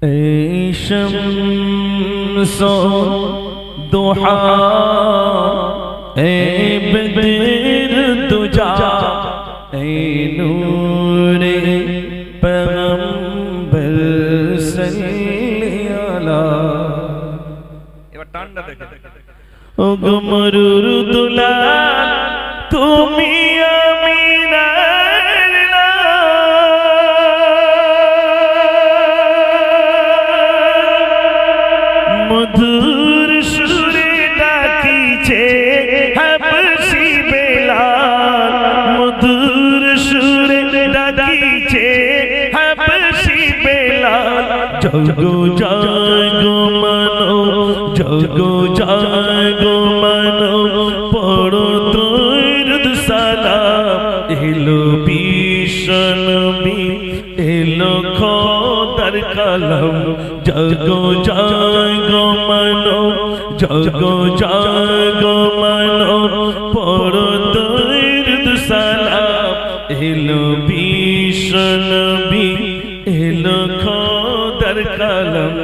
ای شمس دوحا ای بدر دجا ای نور پیغمبر صلی اللہ এবার টান্ডা দেখে ও গো মরুর দুলাল তুমি আমিনার মধুর সুরে ডাকিছে হাবশি বেলাল মধুর সুরে ডাকিছে হাবশি বেলাল জগো জাগো মানো জগো জাগো মানো পড়ো দরুদ সালাম এলো বিশ্বনবী এলো খোদার কালাম জগো জাগো মানো জগো জাগো মানো পড়ো দরুদ সালাম এলো বিশ্বনবী এলো খোদার কালাম